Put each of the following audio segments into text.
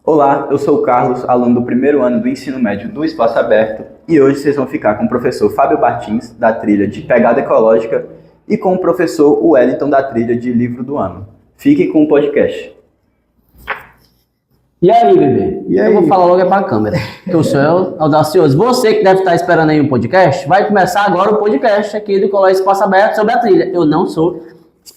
Olá, eu sou o Carlos, aluno do primeiro ano do ensino médio do Espaço Aberto, e hoje vocês vão ficar com o professor Fábio Martins, da trilha de Pegada Ecológica, e com o professor Wellington, da trilha de Livro do Ano. Fiquem com o podcast. E aí, bebê? E aí? Eu vou falar logo para a câmera, que eu sou audacioso. Você que deve estar esperando aí um podcast, vai começar agora o podcast aqui do Colégio Espaço Aberto sobre a trilha. Eu não sou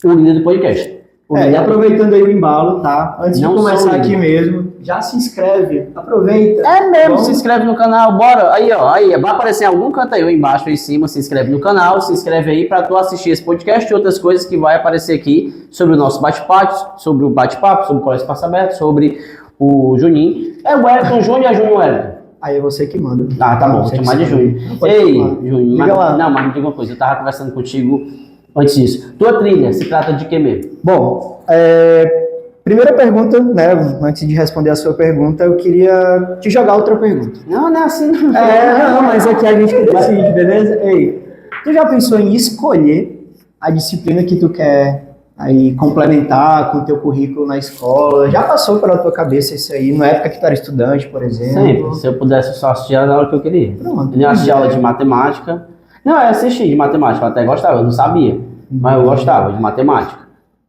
o líder do podcast. E aproveitando aí o embalo, tá? Antes de Não começar sou aqui eu. mesmo, já se inscreve, aproveita. É mesmo, Vamos? se inscreve no canal, bora. Aí, ó, aí, vai aparecer em algum canto aí embaixo, aí em cima, se inscreve no canal, se inscreve aí para tu assistir esse podcast e outras coisas que vai aparecer aqui sobre o nosso bate-papo, sobre o Colégio Espaço Aberto, sobre o Juninho. É o Wellington Júnior e a Júnior Wellington. Aí é você que manda. Ah, tá bom, vou Você chamar que de sabe. Júnior. Não pode Ei, chamar. Júnior, Diga lá. mas me diga uma coisa, eu tava conversando contigo antes disso. Tua trilha se trata de quê mesmo? Bom, primeira pergunta, né? Antes de responder a sua pergunta, eu queria te jogar outra pergunta. Não é assim não. Não, mas aqui a gente que decide, beleza? Ei, tu já pensou em escolher a disciplina que tu quer aí complementar com o teu currículo na escola? Já passou pela tua cabeça isso aí, na época que tu era estudante, por exemplo? Sempre, se eu pudesse só assistir as aulas que eu queria. Pronto. Eu ia assistir aula de matemática. Não, eu assisti de matemática, eu até gostava, eu não sabia, mas eu gostava de matemática.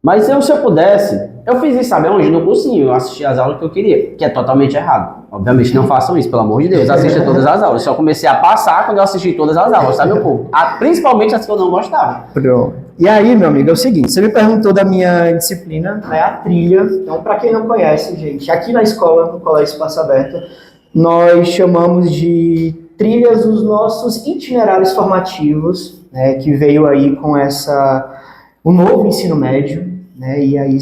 Mas se eu pudesse, eu fiz isso, sabe onde? No cursinho, eu assisti as aulas que eu queria, que é totalmente errado. Obviamente não façam isso, pelo amor de Deus, assista todas as aulas. Só comecei a passar quando eu assisti todas as aulas, sabe, meu povo? Principalmente as que eu não gostava. Pronto. E aí, meu amigo, é o seguinte, você me perguntou da minha disciplina, né, a trilha. Então, para quem não conhece, gente, aqui na escola, no Colégio Espaço Aberto, nós chamamos de trilhas os nossos itinerários formativos, né, que veio aí com o novo ensino médio, né, e aí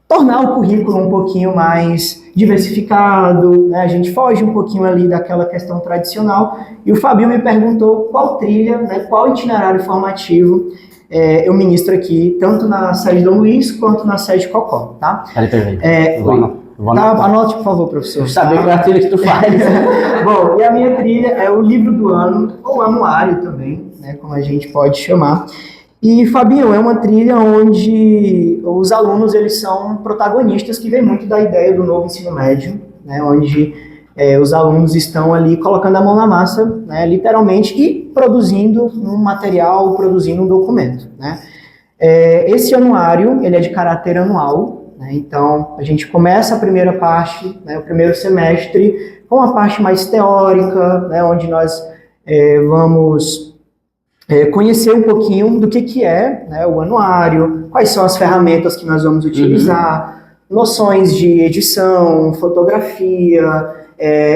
tornar o currículo um pouquinho mais diversificado, né? A gente foge um pouquinho ali daquela questão tradicional. E o Fabio me perguntou qual trilha, né, qual itinerário formativo eu ministro aqui, tanto na sede Dom Luiz quanto na sede Cocó, tá? Peraí. Anote, por favor, professor. Saber qual é a trilha que tu faz. Bom, e a minha trilha é o livro do ano, ou anuário também, né, como a gente pode chamar. E, Fabinho, é uma trilha onde os alunos eles são protagonistas, que vem muito da ideia do novo ensino médio, né, onde os alunos estão ali colocando a mão na massa, né, literalmente, e produzindo um material, produzindo um documento, né. Esse anuário, ele é de caráter anual, né, então a gente começa a primeira parte, né, o primeiro semestre, com a parte mais teórica, né, onde nós vamos conhecer um pouquinho do que é, né, o anuário, quais são as ferramentas que nós vamos utilizar, noções de edição, fotografia,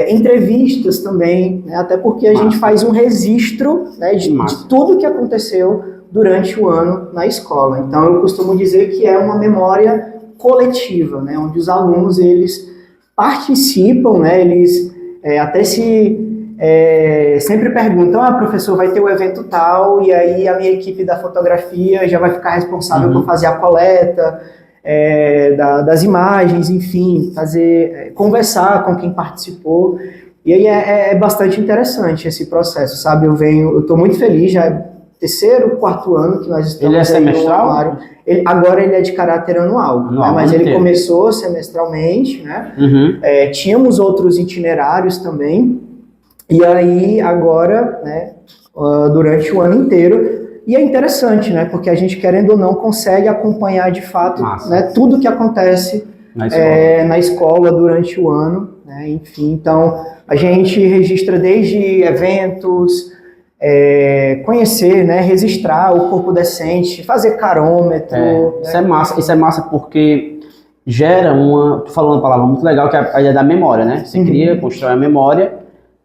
entrevistas também, né, até porque a gente faz um registro, né, de tudo que aconteceu durante o ano na escola. Então eu costumo dizer que é uma memória coletiva, né, onde os alunos eles participam, né, eles até sempre perguntam, professor, vai ter o evento tal, e aí a minha equipe da fotografia já vai ficar responsável por fazer a coleta das imagens, enfim, conversar com quem participou. E aí é bastante interessante esse processo, sabe? Eu estou muito feliz, já é terceiro, quarto ano que nós estamos. Ele é semestral? Agora ele é de caráter anual, né? Mas ele começou semestralmente, né? Tínhamos outros itinerários também. E aí, agora, né, durante o ano inteiro, e é interessante, né, porque a gente, querendo ou não, consegue acompanhar de fato, né, tudo que acontece na escola durante o ano, né, enfim, então a gente registra desde eventos, conhecer, né, registrar o corpo docente, fazer carômetro. Isso é massa porque gera tu falou uma palavra muito legal, que é a ideia da memória, né, você cria, constrói a memória.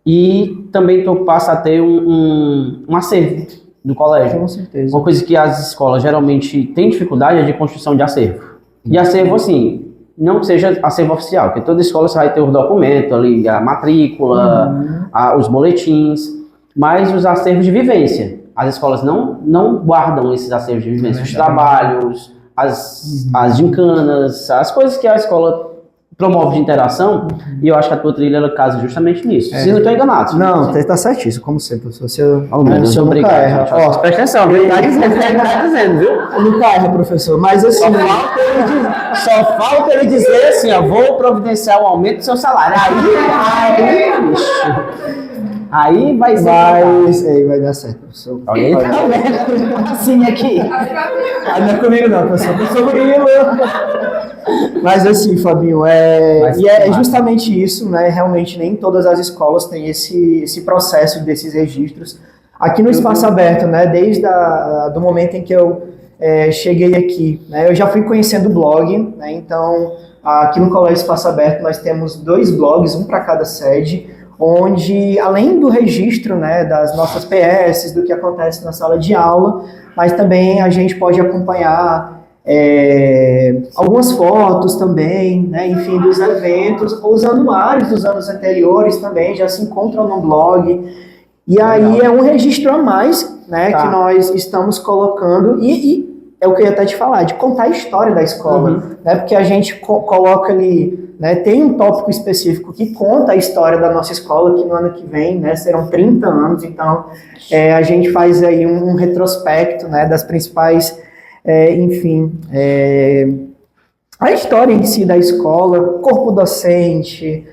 E também tu passa a ter um acervo do colégio. Com certeza. Uma coisa que as escolas geralmente têm dificuldade é de construção de acervo. E acervo, assim, não que seja acervo oficial, porque toda escola você vai ter os documentos ali, a matrícula, os boletins, mas os acervos de vivência. As escolas não guardam esses acervos de vivência, os trabalhos, as gincanas, as coisas que a escola promove de interação, e eu acho que a tua trilha ela casa justamente nisso. Se não estou enganado. Não, tá certíssimo, como sempre, professor. Oh, meu Deus, obrigado. Erra. Ó, presta atenção, viu? Tá dizendo, viu? Eu nunca erra, professor, mas assim... Só falta ele dizer assim, ó, vou providenciar um aumento do seu salário. Aí, bicho. Aí vai ser. Aí vai dar certo, professor. Alguém tá vendo? Assim aqui. Não é comigo não, professor Murilo. Mas assim, Fabinho, é justamente isso, né? Realmente nem todas as escolas têm esse processo desses registros. Aqui no Espaço Aberto, né? Desde do momento em que eu cheguei aqui, né? Eu já fui conhecendo o blog, né? Então, aqui no Colégio Espaço Aberto nós temos 2 blogs, um para cada sede, onde, além do registro, né, das nossas PS, do que acontece na sala de aula, mas também a gente pode acompanhar algumas fotos também, né, enfim, dos eventos, os anuários dos anos anteriores também já se encontram no blog, e aí é um registro a mais, né, que nós estamos colocando, e é o que eu ia até te falar, de contar a história da escola, né, porque a gente coloca ali, né, tem um tópico específico que conta a história da nossa escola, que no ano que vem, né, serão 30 anos, então a gente faz aí um retrospecto, né, das principais, enfim, a história em si da escola, corpo docente,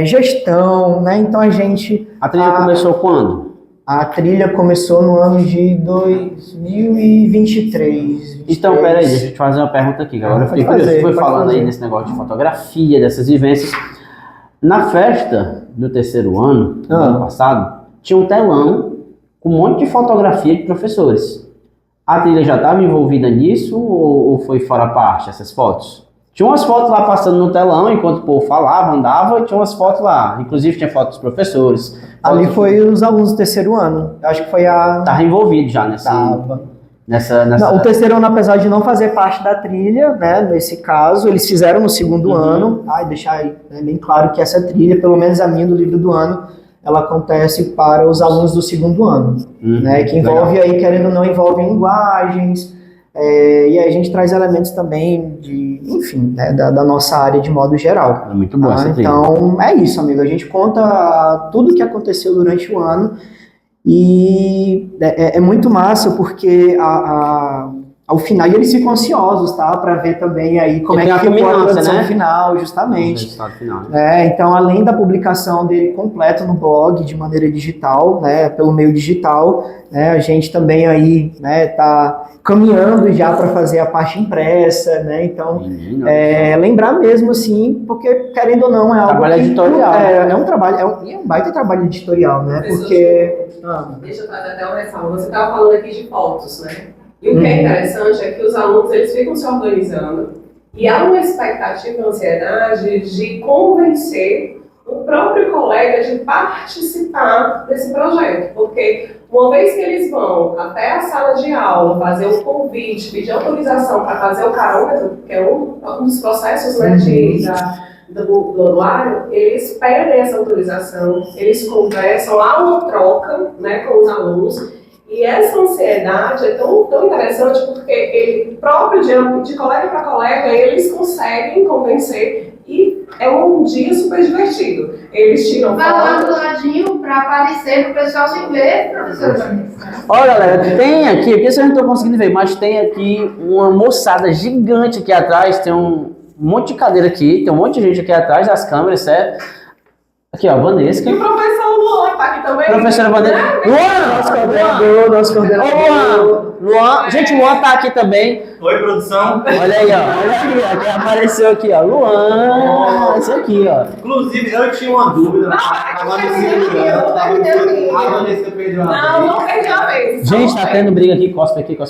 gestão, né, então a gente... A trilha começou quando? A trilha começou no ano de 2023. Então, peraí, deixa eu te fazer uma pergunta aqui. Agora eu fiquei curioso. Você foi falando aí desse negócio de fotografia, dessas vivências. Na festa do 3º ano, do ano passado, tinha um telão com um monte de fotografia de professores. A trilha já estava envolvida nisso ou foi fora a parte, essas fotos? Tinha umas fotos lá passando no telão, enquanto o povo falava, andava, e tinha umas fotos lá. Inclusive tinha fotos dos professores. Ali foi os alunos do 3º ano. Acho que foi Tava envolvido já nessa... Não, o 3º ano, apesar de não fazer parte da trilha, né, nesse caso, eles fizeram no 2º ano. Deixar aí, bem claro que essa trilha, pelo menos a minha do livro do ano, ela acontece para os alunos do 2º ano, né, que envolve aí, querendo ou não, envolve linguagens, e aí a gente traz elementos também enfim, né, da nossa área de modo geral. É muito bom essa trilha. Então, é isso, amigo. A gente conta tudo o que aconteceu durante o ano e é muito massa porque ao final eles ficam ansiosos, tá? Para ver também aí como é que ficou a produção final, justamente. Então, além da publicação dele completo no blog de maneira digital, né, pelo meio digital, né, a gente também aí, né, tá caminhando já para fazer a parte impressa, né? Então, lembrar mesmo assim, porque querendo ou não é algo trabalho editorial. É um trabalho, é um baita trabalho editorial, né? Porque deixa eu fazer até uma ressalva. Você estava falando aqui de fotos, né? E o que é interessante é que os alunos eles ficam se organizando e há uma expectativa e ansiedade de convencer o próprio colega de participar desse projeto, porque uma vez que eles vão até a sala de aula, fazer um convite, pedir autorização para fazer o carômetro, que é um dos processos, né, do anuário, eles pedem essa autorização, eles conversam, há uma troca, né, com os alunos, e essa ansiedade é tão interessante porque ele próprio, de colega para colega, eles conseguem convencer. E é um dia super divertido. Eles tiram vai lá do ladinho para aparecer pro pessoal se ver, professor Vanessa. Olha, galera, tem aqui vocês não estão conseguindo ver, mas tem aqui uma moçada gigante aqui atrás, tem um monte de cadeira aqui, tem um monte de gente aqui atrás das câmeras, certo? Aqui, ó, Vanessa. E o professor Luan tá aqui também. Professora Vanessa. Luan! Nosso coordenador. Luan. Gente, o Luan tá aqui também. Oi, produção. Olha aí, ó. Olha aqui, ó. Quem apareceu aqui, ó. Luan. Esse aqui, ó. Inclusive, eu tinha uma dúvida. Agora eu não perdi a vez. Gente, tá tendo briga aqui. Cospe aqui, ó.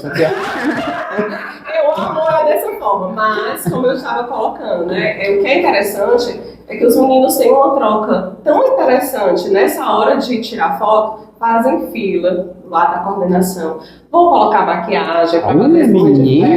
Eu amo ela dessa forma, mas como eu estava colocando, né? O que é interessante é que os meninos têm uma troca tão interessante nessa hora de tirar foto, fazem fila lá da coordenação, vão colocar maquiagem para fazer menino.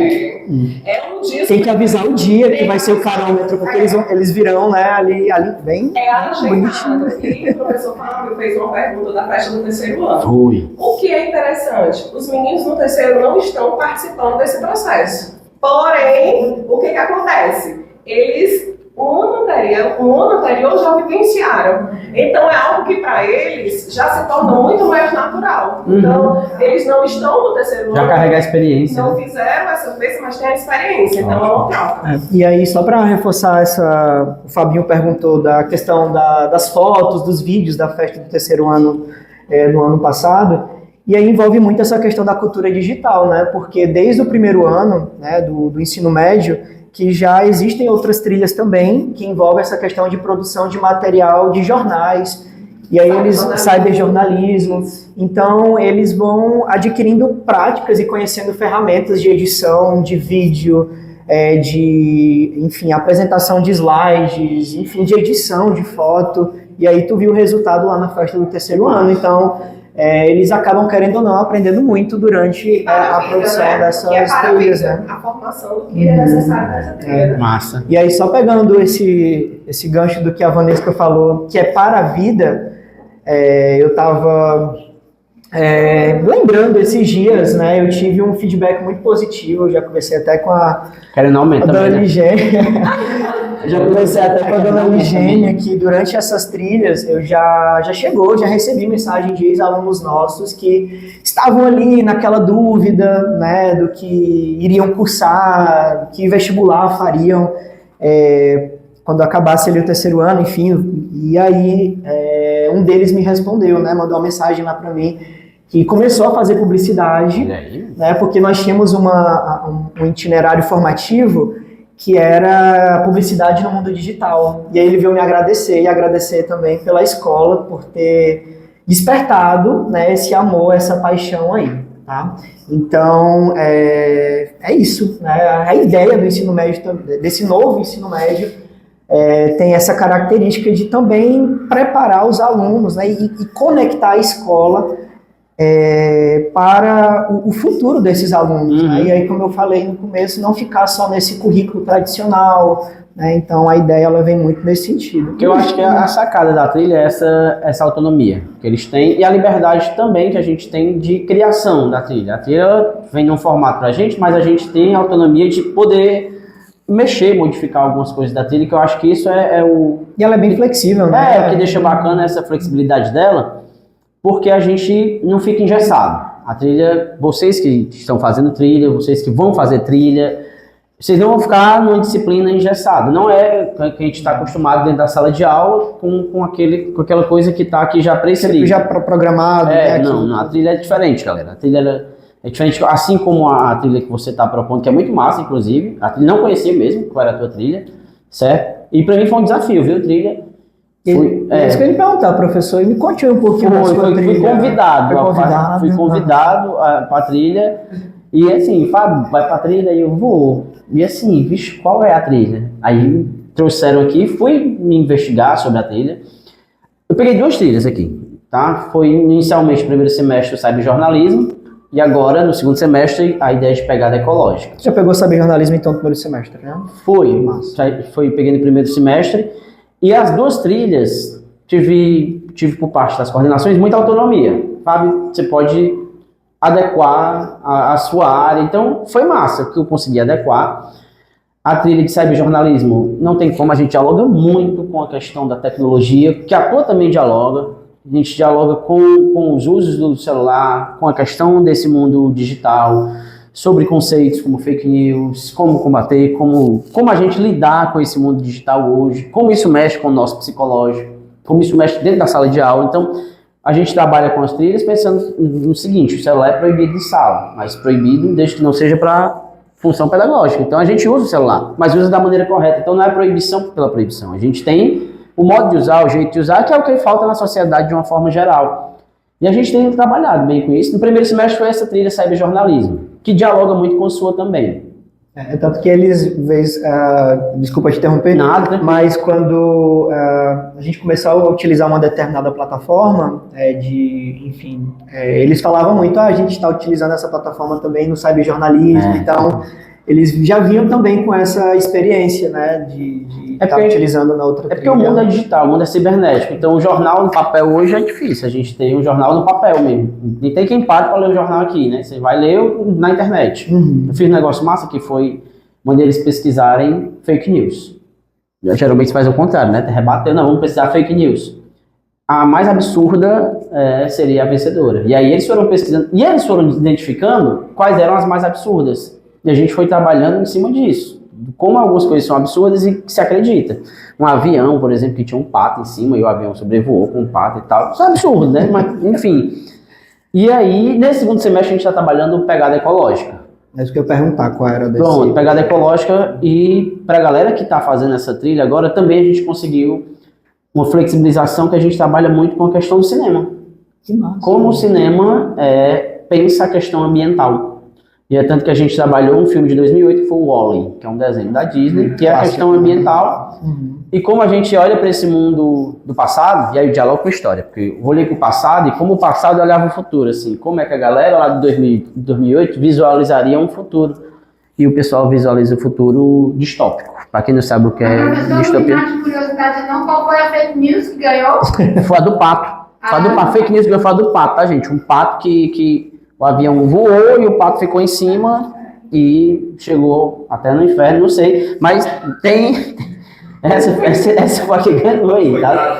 É um dia. Tem que avisar o dia que vai ser o carômetro, porque eles virão, né, ali bem. É agendado. E o professor Fábio fez uma pergunta da festa do 3º ano. Foi. O que é interessante? Os meninos no 3º não estão participando desse processo. Porém, o que acontece? Eles o ano anterior já vivenciaram. Então é algo que para eles já se torna muito mais natural. Então eles não estão no terceiro ano. Já carrega a experiência. Não fizeram essa vez, mas tem a experiência. Então é uma troca. E aí, só para reforçar o Fabinho perguntou da questão das fotos, dos vídeos da festa do terceiro ano no ano passado, e aí envolve muito essa questão da cultura digital, né? Porque desde o primeiro ano, né, do ensino médio, que já existem outras trilhas também que envolvem essa questão de produção de material de jornais, e aí eles cyberjornalismo, então eles vão adquirindo práticas e conhecendo ferramentas de edição, de vídeo, enfim, apresentação de slides, enfim, de edição de foto, e aí tu viu o resultado lá na festa do terceiro ano, então eles acabam, querendo ou não, aprendendo muito durante a produção dessas trilhas, né? A formação do que é necessário nessa trilha. Massa. E aí, só pegando esse gancho do que a Vanessa falou, que é para a vida, eu estava lembrando esses dias, né? Eu tive um feedback muito positivo, eu já conversei até com a Dona Ligênia. Já conversei até com a Dona Ligênia que durante essas trilhas eu já recebi mensagem de ex-alunos nossos que estavam ali naquela dúvida, né, do que iriam cursar, que vestibular fariam quando acabasse ali o terceiro ano, enfim. E aí um deles me respondeu, né, mandou uma mensagem lá para mim, que começou a fazer publicidade, né, porque nós tínhamos um itinerário formativo que era publicidade no mundo digital. E aí ele veio me agradecer, e agradecer também pela escola por ter despertado, né, esse amor, essa paixão aí, tá? Então, é isso, né? A ideia do ensino médio, desse novo ensino médio, tem essa característica de também preparar os alunos, né, e conectar a escola para o futuro desses alunos, né? E aí, como eu falei no começo, não ficar só nesse currículo tradicional, né? Então a ideia ela vem muito nesse sentido. Eu acho que a sacada da trilha é essa autonomia que eles têm e a liberdade também que a gente tem de criação da trilha. A trilha vem num formato pra gente, mas a gente tem a autonomia de poder mexer, modificar algumas coisas da trilha, que eu acho que isso E ela é bem flexível, né? O que deixa bacana essa flexibilidade dela, porque a gente não fica engessado. A trilha, vocês que estão fazendo trilha, vocês que vão fazer trilha, vocês não vão ficar numa disciplina engessada. Não é que a gente está acostumado dentro da sala de aula com aquela coisa que está aqui já prescrita. Já programado. Não, a trilha é diferente, galera. A trilha é diferente, assim como a trilha que você está propondo, que é muito massa, inclusive. A trilha não conhecia mesmo qual era a tua trilha, certo? E para mim foi um desafio, viu, trilha? É isso que eu ia me perguntar, professor, e me conte um pouquinho mais sobre a trilha. Fui convidado para a trilha, e assim, Fábio, vai para a trilha, e eu vou. E assim, vixe, qual é a trilha? Aí trouxeram aqui, fui me investigar sobre a trilha. Eu peguei 2 trilhas aqui, tá? Foi inicialmente no primeiro semestre o cyberjornalismo, e agora no segundo semestre a ideia de pegada ecológica. Você já pegou cyberjornalismo então no primeiro semestre, né? Peguei no primeiro semestre. E as 2 trilhas, tive por parte das coordenações muita autonomia. Fábio, você pode adequar a sua área. Então, foi massa que eu consegui adequar. A trilha de cyberjornalismo, não tem como, a gente dialoga muito com a questão da tecnologia, que a tua também dialoga. A gente dialoga com os usos do celular, com a questão desse mundo digital, sobre conceitos como fake news, como combater, como a gente lidar com esse mundo digital hoje, como isso mexe com o nosso psicológico, como isso mexe dentro da sala de aula. Então, a gente trabalha com as trilhas pensando no seguinte: o celular é proibido em sala, mas proibido desde que não seja para função pedagógica. Então, a gente usa o celular, mas usa da maneira correta. Então, não é proibição pela proibição. A gente tem o modo de usar, o jeito de usar, que é o que falta na sociedade de uma forma geral. E a gente tem trabalhado bem com isso. No primeiro semestre foi essa trilha cyberjornalismo, que dialoga muito com a sua também. Tanto que eles, desculpa te interromper, nada, mas quando a gente começou a utilizar uma determinada plataforma, eles falavam muito, a gente está utilizando essa plataforma também no cyberjornalismo, então eles já vinham também com essa experiência, né, de estar utilizando na outra trilha. Porque o mundo é digital, o mundo é cibernético, então o jornal no papel hoje é difícil, a gente tem um jornal no papel mesmo, e tem quem pague para ler o jornal aqui, né, você vai ler na internet. Eu fiz um negócio massa que foi, mandei eles pesquisarem fake news. Geralmente se faz o contrário, né? Rebater, não, vamos pesquisar fake news. A mais absurda seria a vencedora. E aí eles foram pesquisando, e eles foram identificando quais eram as mais absurdas. E a gente foi trabalhando em cima disso. Como algumas coisas são absurdas e se acredita. Um avião, por exemplo, que tinha um pato em cima e o avião sobrevoou com um pato e tal. Isso é absurdo, né? Mas, enfim. E aí, nesse segundo semestre, a gente está trabalhando pegada ecológica. É isso que eu ia perguntar, qual era desse... Pronto, pegada ecológica. E para a galera que está fazendo essa trilha agora, também a gente conseguiu uma flexibilização que a gente trabalha muito com a questão do cinema. Que massa. Como o cinema pensa a questão ambiental. E é tanto que a gente trabalhou um filme de 2008 que foi o Wall-E, que é um desenho da Disney, que é a questão ambiental. E como a gente olha para esse mundo do passado, e aí o diálogo com a história, porque eu olhei para o passado e como o passado olhava o futuro, assim, como é que a galera lá de 2008 visualizaria um futuro. E o pessoal visualiza o futuro distópico. Para quem não sabe o que é Professor, distopia, de curiosidade, não, qual foi a fake news que ganhou? foi a do pato. Foi a do pato. Fake news que eu falo do pato, tá, gente? Um pato que o avião voou e o pato ficou em cima e chegou até no inferno, não sei. Mas tem... Essa foi a que ganhou aí, tá?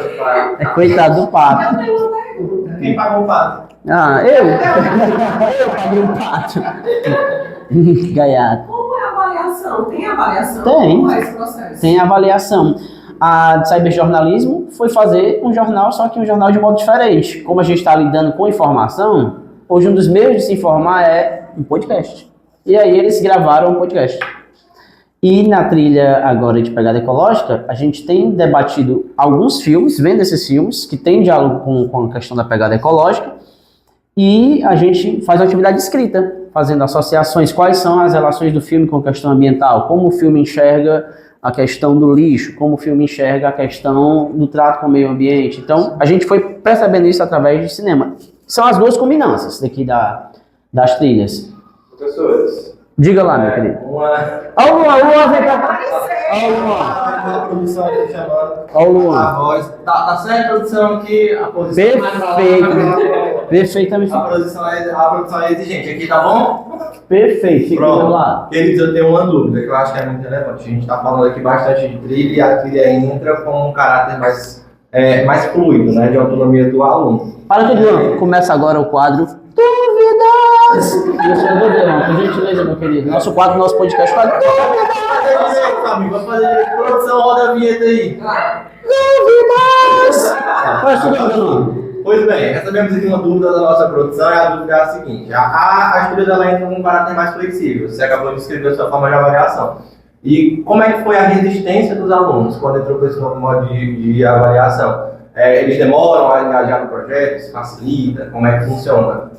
Coitado do pato. Quem pagou o pato? Ah, eu? Eu paguei o pato. Gaiato. Como é a avaliação? Tem avaliação? Tem. Como é esse processo? Tem avaliação. A de cyberjornalismo foi fazer um jornal, só que um jornal de modo diferente. Como a gente está lidando com informação, hoje um dos meios de se informar é um podcast. E aí eles gravaram um podcast. E na trilha agora de pegada ecológica, a gente tem debatido alguns filmes, vendo esses filmes, que tem diálogo com a questão da pegada ecológica, e a gente faz uma atividade escrita, fazendo associações, quais são as relações do filme com a questão ambiental, como o filme enxerga a questão do lixo, como o filme enxerga a questão do trato com o meio ambiente. Então, a gente foi percebendo isso através de cinema. São as duas combinâncias daqui das trilhas. Professores. Diga lá, meu querido. Ó o Luan, vem cá. Ó o Luan. A produção aí chamando. Ó o Luan. A voz. Tá certo, produção, aqui a posição. Perfeito. Perfeitamente. A produção é exigente aqui, tá bom? Perfeito. Fica do meu Pronto. lado. Queridos, eu tenho uma dúvida que eu acho que é muito relevante. A gente está falando aqui bastante de trilha e a trilha entra com um caráter mais fluido, né, de autonomia do aluno. Para tudo, Luan. Começa agora o quadro Dúvidas. Isso é dúvida, por gentileza, meu querido. Nosso quadro, nosso podcast, quadro Dúvidas. Fazer direito, amigo. Vou fazer direito. Produção, roda a vinheta aí. Dúvidas. Qual é a sua dúvida, Luan? Pois bem, recebemos aqui uma dúvida da nossa produção e a dúvida é a seguinte. A trilha dela entra com um caráter mais flexível. Você acabou de escrever a sua forma de avaliação. E como é que foi a resistência dos alunos quando entrou com esse novo modo de avaliação? Eles demoram a engajar no projeto? Se facilita? Como é que funciona?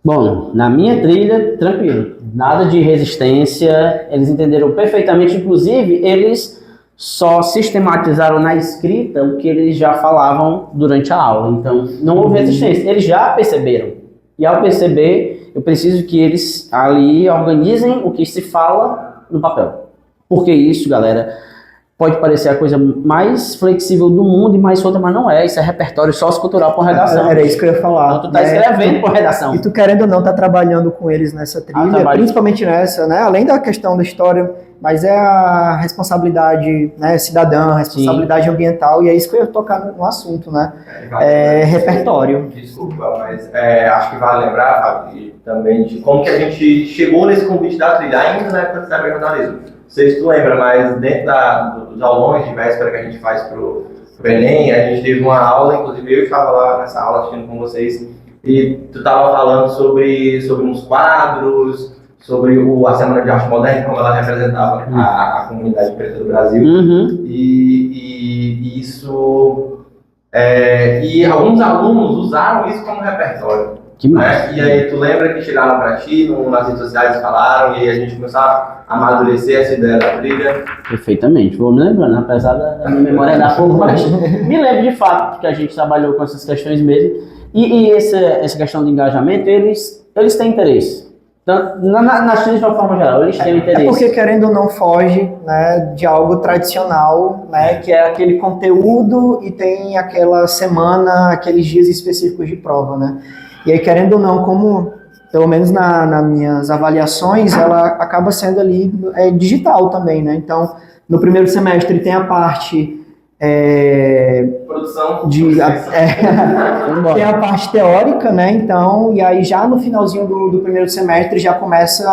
Bom, na minha trilha, tranquilo. Nada de resistência. Eles entenderam perfeitamente. Inclusive, eles só sistematizaram na escrita o que eles já falavam durante a aula. Então, não houve resistência. Eles já perceberam. E ao perceber, eu preciso que eles ali organizem o que se fala no papel. Porque isso, galera, pode parecer a coisa mais flexível do mundo e mais solta, mas não é. Isso é repertório sociocultural com redação. Era isso que eu ia falar. Então, tu tá escrevendo com redação. E tu, querendo ou não, tá trabalhando com eles nessa trilha, trabalho. principalmente nessa, né? Além da questão da história, mas é a responsabilidade, né, cidadã, a responsabilidade ambiental, e é isso que eu ia tocar no assunto, né? Repertório. Desculpa, mas acho que vale lembrar, Fábio, também de como que a gente chegou nesse convite da trilha, ainda na época do cyberjornalismo. Não sei se tu lembra, mas dentro dos aulões de véspera que a gente faz pro Enem, a gente teve uma aula, inclusive eu estava lá nessa aula assistindo com vocês, e tu estava falando sobre uns quadros, sobre a Semana de Arte Moderna, como ela representava a comunidade preta do Brasil. Uhum. E isso... e alguns alunos usaram isso como repertório. Que massa. E aí tu lembra que chegaram pra ti, nas redes sociais falaram, e aí a gente começou a amadurecer essa ideia da trilha. Perfeitamente, vou me lembrando, apesar da minha memória dar pouco, mas me lembro de fato que a gente trabalhou com essas questões mesmo. E essa questão de engajamento, eles têm interesse. Tanto, nas trilhas de uma forma geral, eles têm interesse. É porque, querendo ou não, foge, né, de algo tradicional, né, que é aquele conteúdo e tem aquela semana, aqueles dias específicos de prova, né? E aí, querendo ou não, como pelo menos nas minhas avaliações, ela acaba sendo ali digital também, né? Então, no primeiro semestre tem a parte Produção. tem a parte teórica, né? Então, e aí já no finalzinho do primeiro semestre já começa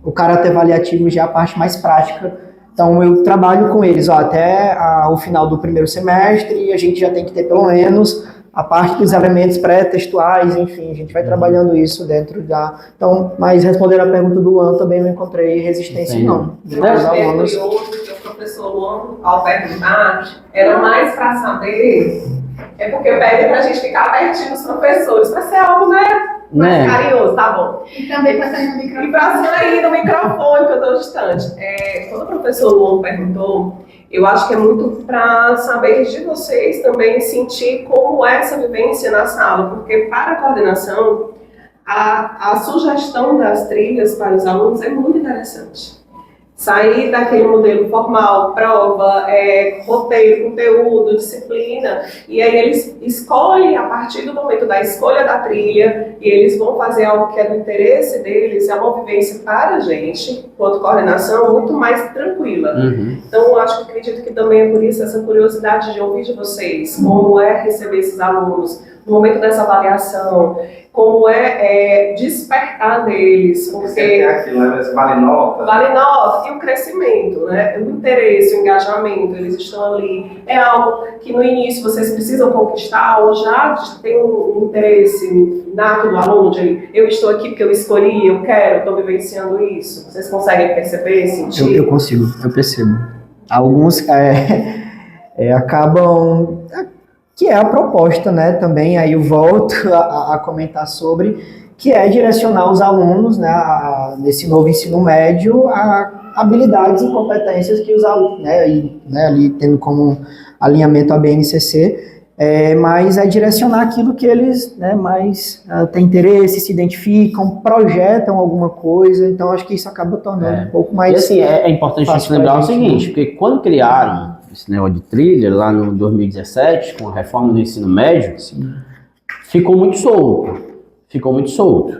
o caráter avaliativo, já a parte mais prática. Então, eu trabalho com eles até o final do primeiro semestre e a gente já tem que ter pelo menos a parte dos elementos pré-textuais, enfim, a gente vai trabalhando isso dentro da... Então, mas respondendo a pergunta do Luan, também não encontrei resistência, não. Eu acho que é curioso que o professor Luan, ao perguntar, era mais para saber, porque pede para a gente ficar pertinho dos professores, para ser algo, mais carinhoso, tá bom. E também para sair no microfone. E para sair no microfone, que eu estou distante. Quando o professor Luan perguntou, eu acho que é muito para saber de vocês também sentir como é essa vivência na sala, porque para a coordenação, a sugestão das trilhas para os alunos é muito interessante. Sair daquele modelo formal, prova, roteiro, conteúdo, disciplina, e aí eles escolhem, a partir do momento da escolha da trilha, e eles vão fazer algo que é do interesse deles, é uma vivência para a gente, quanto coordenação, muito mais tranquila. Então, eu acredito que também é por isso essa curiosidade de ouvir de vocês, como é receber esses alunos, no momento dessa avaliação, como é despertar deles, porque Vale nota. Vale nota, e o crescimento, né? O interesse, o engajamento, eles estão ali. É algo que no início vocês precisam conquistar, ou já tem um interesse nato do aluno, de eu estou aqui porque eu escolhi, eu quero, estou vivenciando isso. Vocês conseguem perceber, sentir? Eu consigo, eu percebo. Alguns acabam... que é a proposta, né, também, aí eu volto a comentar sobre, que é direcionar os alunos, né, nesse novo ensino médio, a habilidades e competências que os alunos, né, ali tendo como alinhamento a BNCC, mas direcionar aquilo que eles, né, mais têm interesse, se identificam, projetam alguma coisa, então acho que isso acaba tornando um pouco mais... E assim, é importante a gente lembrar o seguinte, porque quando criaram esse negócio de trilha, lá no 2017, com a reforma do ensino médio, ficou muito solto.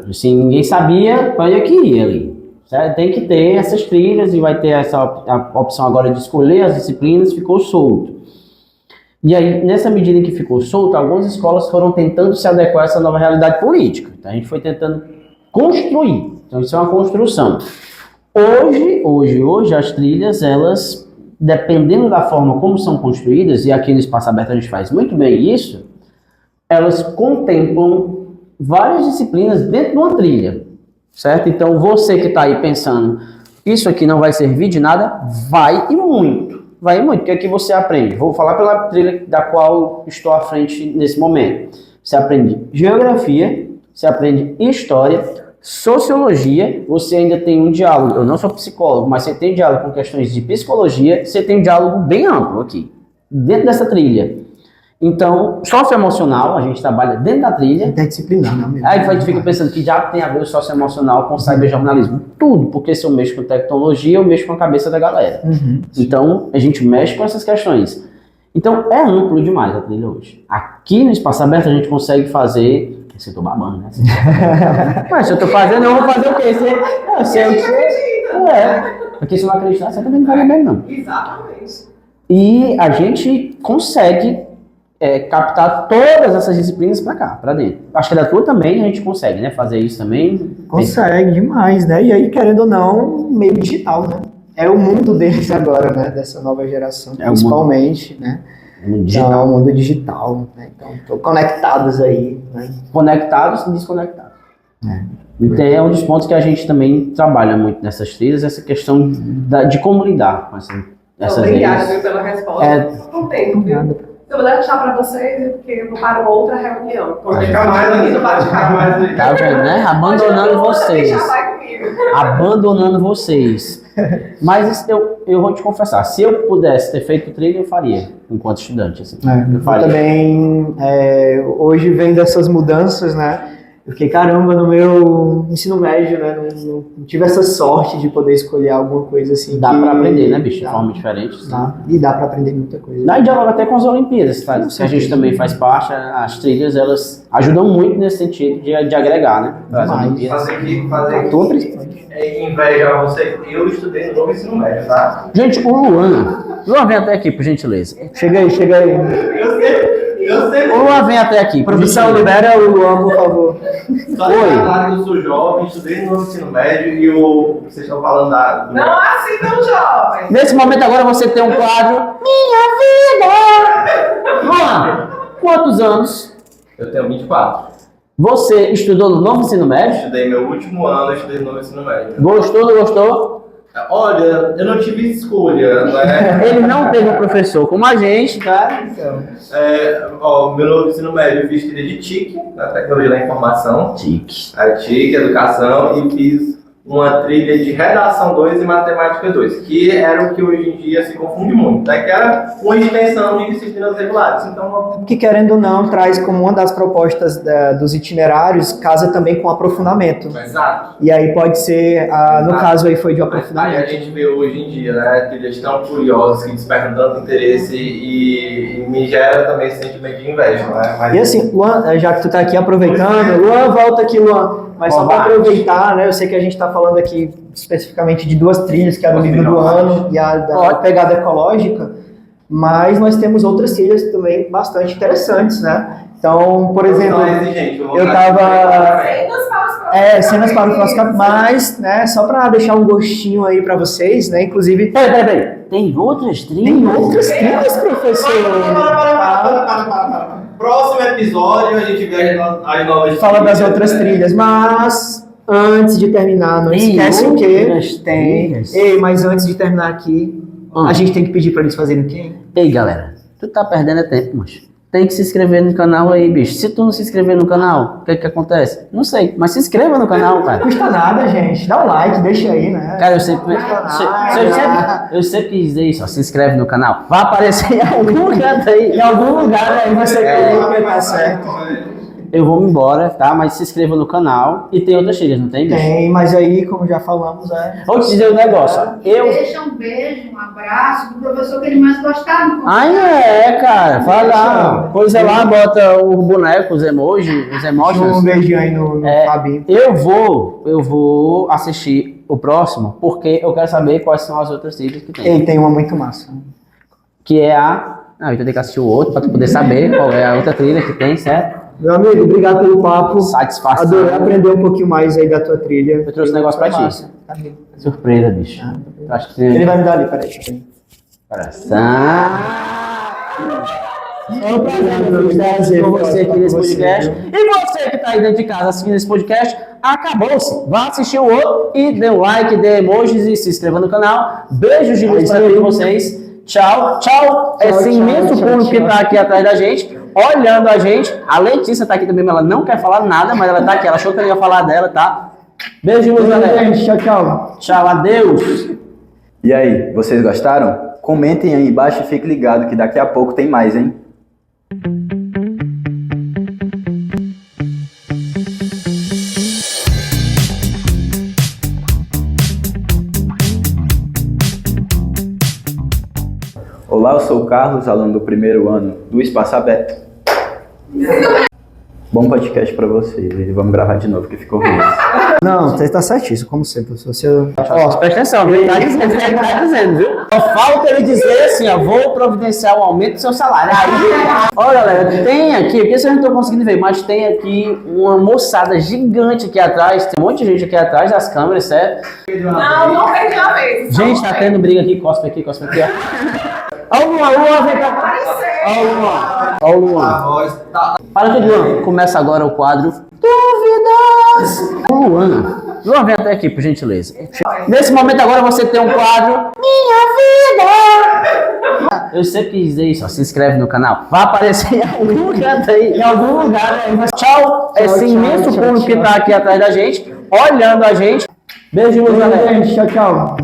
Assim, ninguém sabia para onde que ia ali. Certo? Tem que ter essas trilhas e vai ter a opção agora de escolher as disciplinas, ficou solto. E aí, nessa medida em que ficou solto, algumas escolas foram tentando se adequar a essa nova realidade política. Então, a gente foi tentando construir. Então, isso é uma construção. Hoje as trilhas, elas... dependendo da forma como são construídas, e aqui no Espaço Aberto a gente faz muito bem isso, elas contemplam várias disciplinas dentro de uma trilha, certo? Então você que está aí pensando, isso aqui não vai servir de nada, vai muito, porque aqui você aprende. Vou falar pela trilha da qual estou à frente nesse momento. Você aprende geografia, você aprende história, sociologia, você ainda tem um diálogo, eu não sou psicólogo, mas você tem diálogo com questões de psicologia, você tem um diálogo bem amplo aqui, dentro dessa trilha. Então, socioemocional, a gente trabalha dentro da trilha. Interdisciplinar, né? Aí a gente fica pensando que já tem a ver o socioemocional com cyberjornalismo. Tudo, porque se eu mexo com tecnologia, eu mexo com a cabeça da galera. Então, a gente mexe com essas questões. Então, é amplo demais a trilha hoje. Aqui no Espaço Aberto a gente consegue fazer... Você tô babando, né? Mas se eu tô fazendo, eu vou fazer o quê? Porque se eu não acreditar, você também não vai mesmo, não. Exatamente. E a gente consegue captar todas essas disciplinas pra cá, pra dentro. Acho que da tua também a gente consegue, né? Fazer isso também. Consegue demais, né? E aí, querendo ou não, meio digital, né? É o mundo deles agora, né? Dessa nova geração, principalmente, né? Digital. Então, é o mundo digital, né? Então, estão conectados aí, né? Conectados e desconectados. Então, é um dos pontos que a gente também trabalha muito nessas trilhas, essa questão de como lidar com essas Obrigada, viu, pela resposta. Não tem, viu? Eu vou deixar para vocês, porque eu vou para uma outra reunião. Pode ficar mais ali. Tá vendo, né? Abandonando vocês. Abandonando vocês. Mas eu vou te confessar, se eu pudesse ter feito trilha, eu faria, enquanto estudante. Assim. Eu também, hoje vem dessas mudanças, né? Eu fiquei, caramba, no meu ensino médio, né? Não tive essa sorte de poder escolher alguma coisa assim. Dá que- pra aprender, né, bicho? De Dá. forma diferente. E dá pra aprender muita coisa. Dá diálogo até com as Olimpíadas, tá? Com Que a gente certeza. também faz parte. As trilhas, elas ajudam muito nesse sentido de agregar, né? As Demais. Olimpíadas. Fazer A tua principalmente. inveja a você. Eu estudei no novo ensino médio, tá? Gente, o Luan vem até aqui, por gentileza. Chega aí, chega aí. Eu sei. O Luan vem até aqui. por Produção, gentileza. libera o Luan, por favor. Só deixar claro que eu sou jovem, estudei no novo ensino médio e o vocês estão falando do Não assim tão jovem. Nesse momento agora você tem um quadro Minha Vida! Luan, quantos anos Eu tenho 24. você estudou no novo ensino médio? Estudei meu último ano, estudei no novo ensino médio. Gostou, não gostou? Olha, eu não tive escolha, né? Ele não teve um professor como a gente, tá? Então, Meu novo ensino médio eu fiz trilha de TIC, na tecnologia da informação, Tique. a TIC, educação, e fiz uma trilha de redação 2 e matemática 2, que era o que hoje em dia se confunde muito, né? Que era uma extensão de disciplinas regulares. Então, que querendo ou não, traz como uma das propostas dos itinerários, casa também com aprofundamento. exato. E aí pode ser, no caso aí foi de Aí a aprofundamento. gente vê hoje em dia, né, trilhas tão curiosas que despertam tanto interesse e me gera também esse sentimento de inveja, né? Mas, E assim, Luan, já que tu tá aqui aproveitando, Luan, volta aqui, Luan. Mas só para aproveitar, né? Eu sei que a gente está falando aqui especificamente de duas trilhas, que é a do livro do ano e a da pegada ecológica, mas nós temos outras trilhas também bastante interessantes, né? Então, por exemplo, eu tava... cenas para o próximo, mas, né, só para deixar um gostinho aí para vocês, né? Inclusive, Peraí. Tem outras trilhas? tem outras trilhas, professor. Próximo episódio a gente vê as novas Fala das trilhas, outras né? trilhas, mas antes de terminar, não Tem esquece o quê? outras Tem. trilhas? Ei, mas antes de terminar aqui, a gente tem que pedir para eles fazerem o quê? Ei, galera, tu tá perdendo tempo, macho. Tem que se inscrever no canal aí, bicho. Se tu não se inscrever no canal, o que que acontece? Não sei, mas se inscreva no canal, Não cara. custa nada, gente. Dá um like, deixa aí, né? Cara, eu sempre quis dizer isso, ó, se inscreve no canal. Vai aparecer em algum canto aí. Em algum lugar aí você clica, tá certo. Eu vou me embora, tá? Mas se inscreva no canal. E tem outras trilhas, não tem, bicho? Tem, mas aí, como já falamos, Vou te dizer um negócio, ó. Deixa um beijo, um abraço pro professor que ele mais gostava. no Ai, cara. Vai lá. Coisa lá, bota o boneco, os emojis, os um emojis. beijinho aí no Fabinho. Eu vou assistir o próximo, porque eu quero saber quais são as outras trilhas que tem. Ei, tem uma muito massa. Que é a... Não, então tem que assistir o outro pra tu poder saber qual é a outra trilha que tem, certo? Meu amigo, obrigado pelo papo. Satisfação. Adorei aprender um pouquinho mais aí da tua trilha. Eu trouxe um negócio pra ti. Massa. Tá bem. Surpresa, bicho. Eu acho que Ele vai me dar ali, peraí. Coração. É um prazer Com você aqui nesse com você, podcast. viu? E você que tá aí dentro de casa assistindo esse podcast, acabou-se. Vá assistir o outro e dê um like, dê emojis e se inscreva no canal. Beijos de luz para todos vocês. Tchau, tchau. Esse imenso público que tá aqui atrás da gente, olhando a gente. A Letícia tá aqui também, mas ela não quer falar nada, mas ela tá aqui. Ela achou que eu ia falar dela, tá? Beijo de luz, galera. Tchau, tchau. Tchau, adeus. E aí, vocês gostaram? Comentem aí embaixo e fique ligado que daqui a pouco tem mais, hein? Olá, eu sou o Carlos, aluno do primeiro ano do Espaço Aberto. Bom podcast pra vocês. E vamos gravar de novo, que ficou ruim. Não, você tá certíssimo, como sempre. Você... Ó, presta atenção, viu? Tá dizendo, viu? Só falta ele dizer assim, ó, vou providenciar o aumento do seu salário. Aí, ó, galera, tem aqui, porque vocês não estão conseguindo ver, mas tem aqui uma moçada gigante aqui atrás, tem um monte de gente aqui atrás das câmeras, certo? Não perdi a vez. Gente, tá tendo briga aqui, cospe aqui, ó. Ó o Luan, vem cá. Ó o Luan, ó o Luan. Para tudo, Luan. Começa agora o quadro Dúvidas. Luan, vem até aqui, por gentileza. Nesse momento agora você tem um quadro Minha Vida. Eu sempre quis dizer isso, ó, se inscreve no canal. Vai aparecer em algum canto aí, em algum lugar aí. Tchau, esse imenso público que tá aqui atrás da gente, olhando a gente. Beijo de luz, galera. Tchau, tchau.